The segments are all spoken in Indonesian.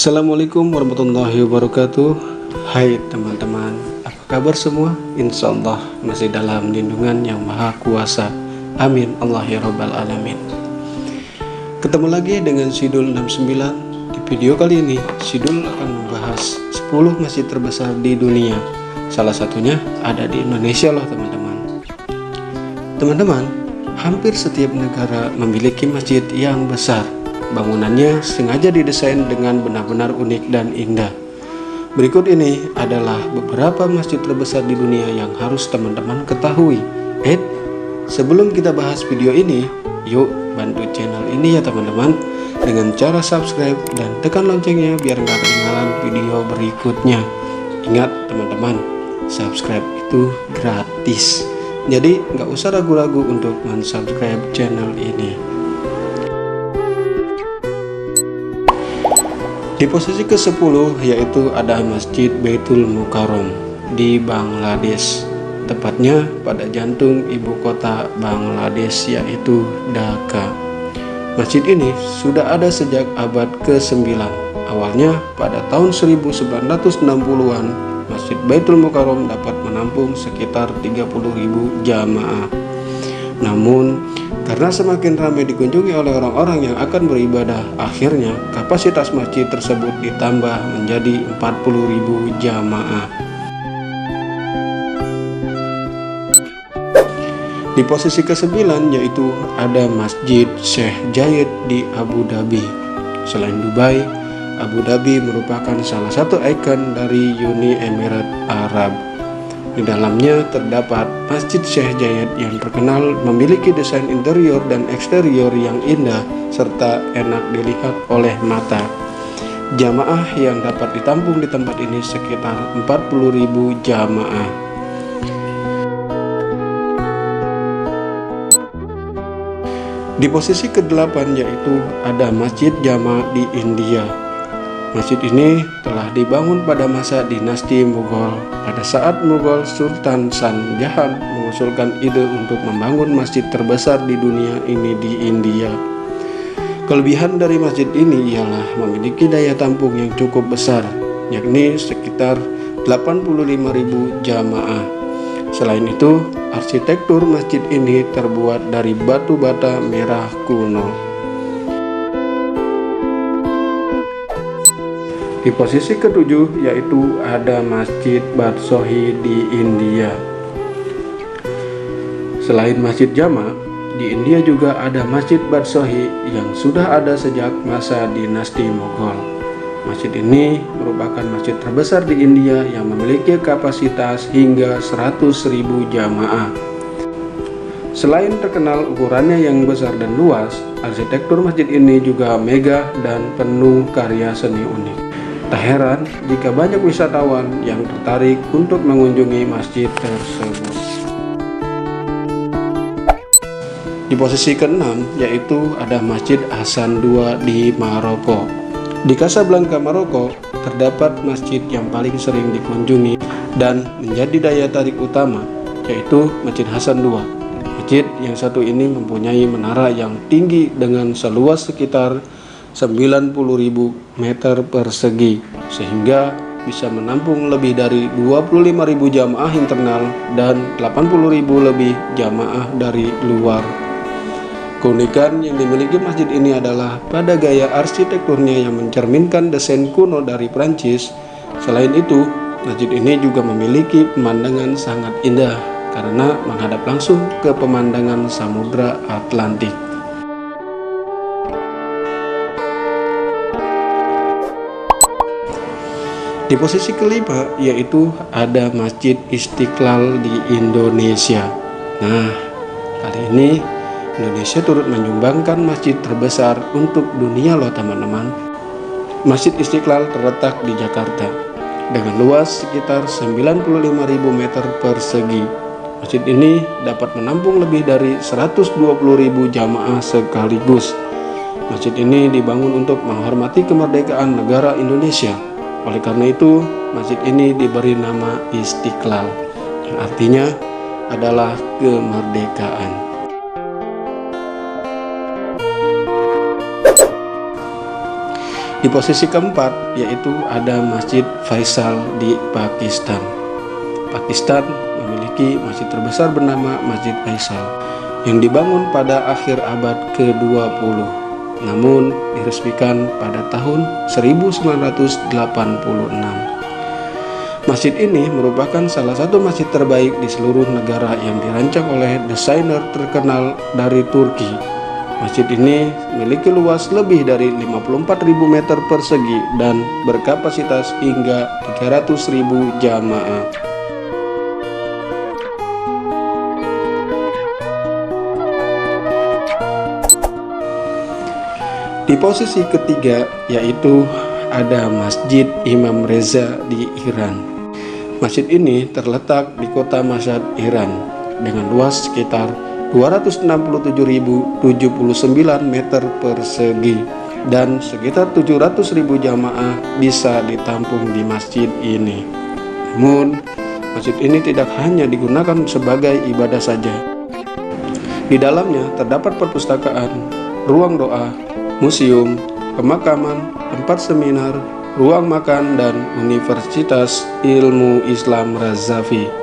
Assalamualaikum warahmatullahi wabarakatuh. Hai teman-teman, apa kabar semua? Insya Allah masih dalam lindungan yang maha kuasa. Amin Allah ya rabbal alamin. Ketemu lagi dengan Sidul 69. Di video kali ini Sidul akan membahas 10 masjid terbesar di dunia. Salah satunya ada di Indonesia loh teman-teman. Teman-teman, hampir setiap negara memiliki masjid yang besar. Bangunannya sengaja didesain dengan benar-benar unik dan indah. Berikut ini adalah beberapa masjid terbesar di dunia yang harus teman-teman ketahui. Sebelum kita bahas video ini, yuk bantu channel ini ya teman-teman dengan cara subscribe dan tekan loncengnya biar nggak ketinggalan video berikutnya. Ingat teman-teman, subscribe itu gratis. Jadi nggak usah ragu-ragu untuk mensubscribe channel ini. Di posisi ke-10 yaitu ada Masjid Baitul Mukarram di Bangladesh, tepatnya pada jantung ibu kota Bangladesh yaitu Dhaka. Masjid ini sudah ada sejak abad ke-9. Awalnya pada tahun 1960-an, Masjid Baitul Mukarram dapat menampung sekitar 30.000 jamaah. Namun karena semakin ramai dikunjungi oleh orang-orang yang akan beribadah, akhirnya kapasitas masjid tersebut ditambah menjadi 40.000 jamaah. Di posisi ke-9 yaitu ada Masjid Sheikh Zayed di Abu Dhabi. Selain Dubai, Abu Dhabi merupakan salah satu ikon dari Uni Emirat Arab. Di dalamnya terdapat Masjid Sheikh Zayed yang terkenal memiliki desain interior dan eksterior yang indah serta enak dilihat oleh mata. Jamaah yang dapat ditampung di tempat ini sekitar 40.000 jamaah. Di posisi ke-8 yaitu ada Masjid Jama di India. Masjid ini telah dibangun pada masa dinasti Mughal. Pada saat Mughal, Sultan Shah Jahan mengusulkan ide untuk membangun masjid terbesar di dunia ini di India. Kelebihan dari masjid ini ialah memiliki daya tampung yang cukup besar, yakni sekitar 85.000 jamaah. Selain itu, arsitektur masjid ini terbuat dari batu bata merah kuno. Di posisi ke-7 yaitu ada Masjid Badshahi di India. Selain Masjid Jama, di India juga ada Masjid Badshahi yang sudah ada sejak masa dinasti Mughal. Masjid ini merupakan masjid terbesar di India yang memiliki kapasitas hingga 100.000 jamaah. Selain terkenal ukurannya yang besar dan luas, arsitektur masjid ini juga megah dan penuh karya seni unik. Tak heran jika banyak wisatawan yang tertarik untuk mengunjungi masjid tersebut. Di posisi ke-6 yaitu ada Masjid Hasan II di Maroko. Di Casablanca, Maroko, terdapat masjid yang paling sering dikunjungi dan menjadi daya tarik utama, yaitu Masjid Hasan II. Masjid yang satu ini mempunyai menara yang tinggi dengan seluas sekitar 90.000 meter persegi, sehingga bisa menampung lebih dari 25.000 jamaah internal dan 80.000 lebih jamaah dari luar. Keunikan yang dimiliki masjid ini adalah pada gaya arsitekturnya yang mencerminkan desain kuno dari Prancis. Selain itu, masjid ini juga memiliki pemandangan sangat indah karena menghadap langsung ke pemandangan Samudra Atlantik. Di posisi ke-5 yaitu ada Masjid Istiqlal di Indonesia. Nah, kali ini Indonesia turut menyumbangkan masjid terbesar untuk dunia loh teman-teman. Masjid Istiqlal terletak di Jakarta dengan luas sekitar 95.000 meter persegi. Masjid ini dapat menampung lebih dari 120.000 jamaah sekaligus. Masjid ini dibangun untuk menghormati kemerdekaan negara Indonesia. Oleh karena itu, masjid ini diberi nama Istiqlal, yang artinya adalah kemerdekaan. Di posisi keempat yaitu ada Masjid Faisal di Pakistan. Pakistan memiliki masjid terbesar bernama Masjid Faisal yang dibangun pada akhir abad ke-20, namun diresmikan pada tahun 1986. Masjid ini merupakan salah satu masjid terbaik di seluruh negara yang dirancang oleh desainer terkenal dari Turki. Masjid ini memiliki luas lebih dari 54.000 meter persegi dan berkapasitas hingga 300.000 jamaah. Di posisi ketiga yaitu ada Masjid Imam Reza di Iran. Masjid ini terletak di kota Mashhad, Iran dengan luas sekitar 267.079 meter persegi dan sekitar 700.000 jamaah bisa ditampung di masjid ini. Namun, masjid ini tidak hanya digunakan sebagai ibadah saja. Di dalamnya terdapat perpustakaan, ruang doa, museum, pemakaman, tempat seminar, ruang makan, dan Universitas Ilmu Islam Razavi.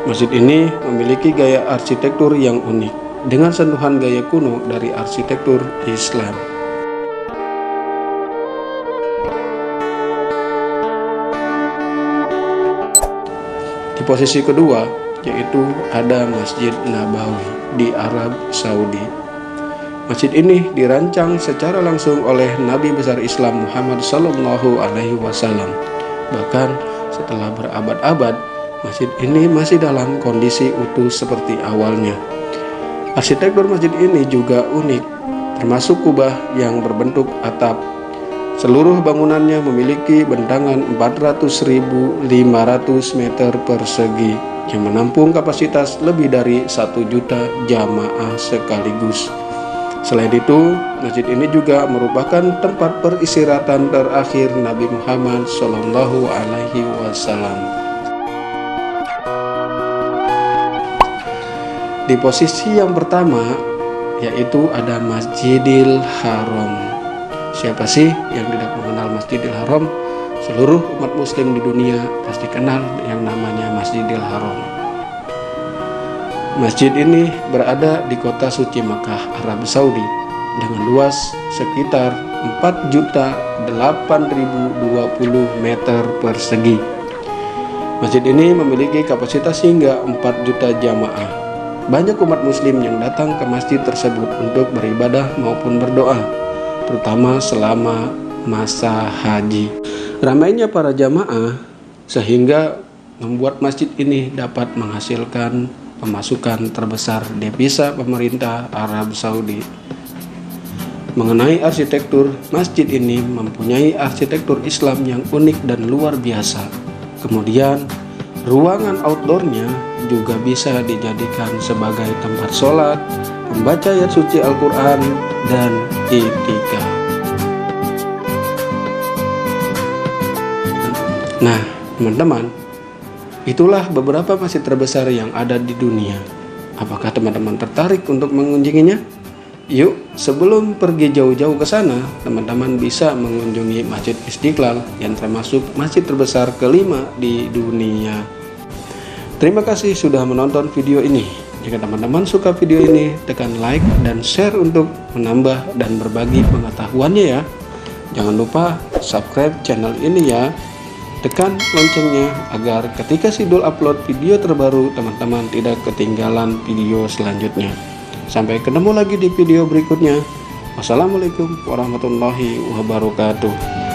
Masjid ini memiliki gaya arsitektur yang unik dengan sentuhan gaya kuno dari arsitektur Islam. Di posisi kedua yaitu ada Masjid Nabawi di Arab Saudi. Masjid ini dirancang secara langsung oleh Nabi besar Islam Muhammad Sallallahu Alaihi Wasallam. Bahkan setelah berabad-abad, masjid ini masih dalam kondisi utuh seperti awalnya. Arsitektur masjid ini juga unik, termasuk kubah yang berbentuk atap. Seluruh bangunannya memiliki bentangan 400.500 meter persegi yang menampung kapasitas lebih dari 1 juta jamaah sekaligus. Selain itu, masjid ini juga merupakan tempat peristirahatan terakhir Nabi Muhammad Shallallahu Alaihi Wasallam. Di posisi yang pertama, yaitu ada Masjidil Haram. Siapa sih yang tidak mengenal Masjidil Haram? Seluruh umat muslim di dunia pasti kenal yang namanya Masjidil Haram. Masjid ini berada di kota suci Makkah, Arab Saudi dengan luas sekitar 4.008.020 meter persegi. Masjid ini memiliki kapasitas hingga 4 juta jamaah. Banyak umat muslim yang datang ke masjid tersebut untuk beribadah maupun berdoa, terutama selama masa haji. Ramainya para jamaah sehingga membuat masjid ini dapat menghasilkan pemasukan terbesar devisa pemerintah Arab Saudi. Mengenai arsitektur, masjid ini mempunyai arsitektur Islam yang unik dan luar biasa. Kemudian, ruangan outdoornya juga bisa dijadikan sebagai tempat sholat, membaca ayat suci Al-Quran, dan i'tikaf. Nah, teman-teman, itulah beberapa masjid terbesar yang ada di dunia. Apakah teman-teman tertarik untuk mengunjunginya? Yuk, sebelum pergi jauh-jauh ke sana, teman-teman bisa mengunjungi Masjid Istiqlal yang termasuk masjid terbesar kelima di dunia. Terima kasih sudah menonton video ini. Jika teman-teman suka video ini, tekan like dan share untuk menambah dan berbagi pengetahuannya ya. Jangan lupa subscribe channel ini ya. Tekan loncengnya agar ketika Sidul upload video terbaru, teman-teman tidak ketinggalan video selanjutnya. Sampai ketemu lagi di video berikutnya. Wassalamualaikum warahmatullahi wabarakatuh.